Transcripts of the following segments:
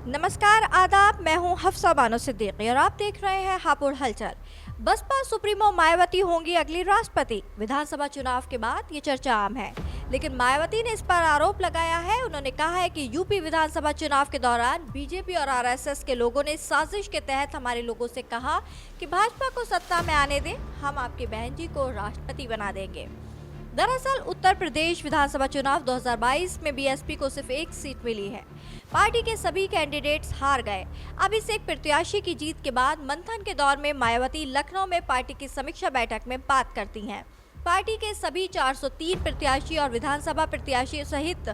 नमस्कार, आदाब। मैं हूं हफ्सा बानो सिद्दीकी और आप देख रहे हैं हापुड़ हलचल। बसपा सुप्रीमो मायावती होंगी अगली राष्ट्रपति। विधानसभा चुनाव के बाद ये चर्चा आम है, लेकिन मायावती ने इस पर आरोप लगाया है। उन्होंने कहा है कि यूपी विधानसभा चुनाव के दौरान बीजेपी और आरएसएस के लोगों ने साजिश के तहत हमारे लोगों से कहा कि भाजपा को सत्ता में आने दें, हम आपकी बहन जी को राष्ट्रपति बना देंगे। दरअसल उत्तर प्रदेश विधानसभा चुनाव 2022 में बीएसपी को सिर्फ एक सीट मिली है। पार्टी के सभी कैंडिडेट्स हार गए। अब इस एक प्रत्याशी की जीत के बाद मंथन के दौर में मायावती लखनऊ में पार्टी की समीक्षा बैठक में बात करती हैं। पार्टी के सभी 403 प्रत्याशी और विधानसभा प्रत्याशी सहित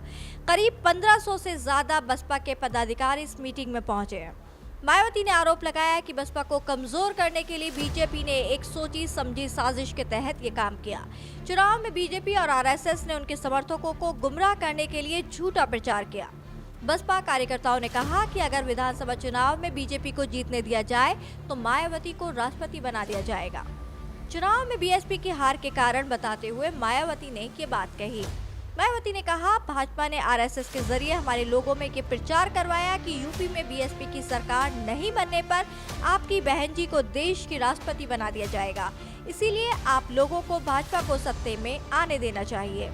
करीब 1500 से ज्यादा बसपा के पदाधिकारी इस मीटिंग में पहुंचे हैं। मायावती ने आरोप लगाया कि बसपा को कमजोर करने के लिए बीजेपी ने एक सोची समझी साजिश के तहत ये काम किया। चुनाव में बीजेपी और आरएसएस ने उनके समर्थकों को गुमराह करने के लिए झूठा प्रचार किया। बसपा कार्यकर्ताओं ने कहा कि अगर विधानसभा चुनाव में बीजेपी को जीतने दिया जाए तो मायावती को राष्ट्रपति बना दिया जाएगा। चुनाव में बीएसपी की हार के कारण बताते हुए मायावती ने ये बात कही। मायावती ने कहा, भाजपा ने आरएसएस के जरिए हमारे लोगों में ये प्रचार करवाया कि यूपी में बीएसपी की सरकार नहीं बनने पर आपकी बहन जी को देश की राष्ट्रपति बना दिया जाएगा। इसीलिए आप लोगों को भाजपा को सत्ते में आने देना चाहिए।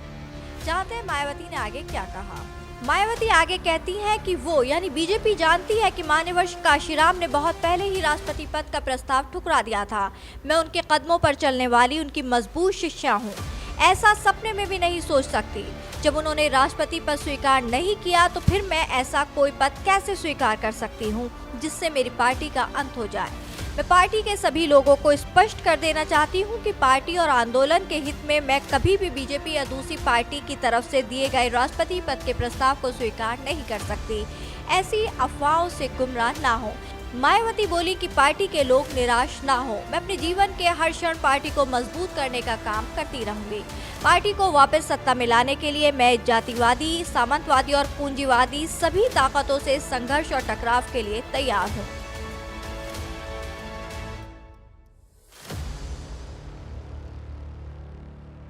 जानते हैं मायावती ने आगे क्या कहा। मायावती आगे कहती हैं कि वो यानी बीजेपी जानती है कि मान्यवर काशीराम ने बहुत पहले ही राष्ट्रपति पद का प्रस्ताव ठुकरा दिया था। मैं उनके कदमों पर चलने वाली उनकी मजबूत शिष्या हूँ। ऐसा सपने में भी नहीं सोच सकती। जब उन्होंने राष्ट्रपति पद स्वीकार नहीं किया तो फिर मैं ऐसा कोई पद कैसे स्वीकार कर सकती हूँ जिससे मेरी पार्टी का अंत हो जाए। मैं पार्टी के सभी लोगों को स्पष्ट कर देना चाहती हूँ कि पार्टी और आंदोलन के हित में मैं कभी भी बीजेपी या दूसरी पार्टी की तरफ से दिए गए राष्ट्रपति पद के प्रस्ताव को स्वीकार नहीं कर सकती। ऐसी अफवाहों से गुमराह ना हो। मायावती बोली कि पार्टी के लोग निराश ना हो। मैं अपने जीवन के हर क्षण पार्टी को मजबूत करने का काम करती रहूंगी। पार्टी को वापस सत्ता में लाने के लिए मैं जातिवादी, सामंतवादी और पूंजीवादी सभी ताकतों से संघर्ष और टकराव के लिए तैयार हूँ।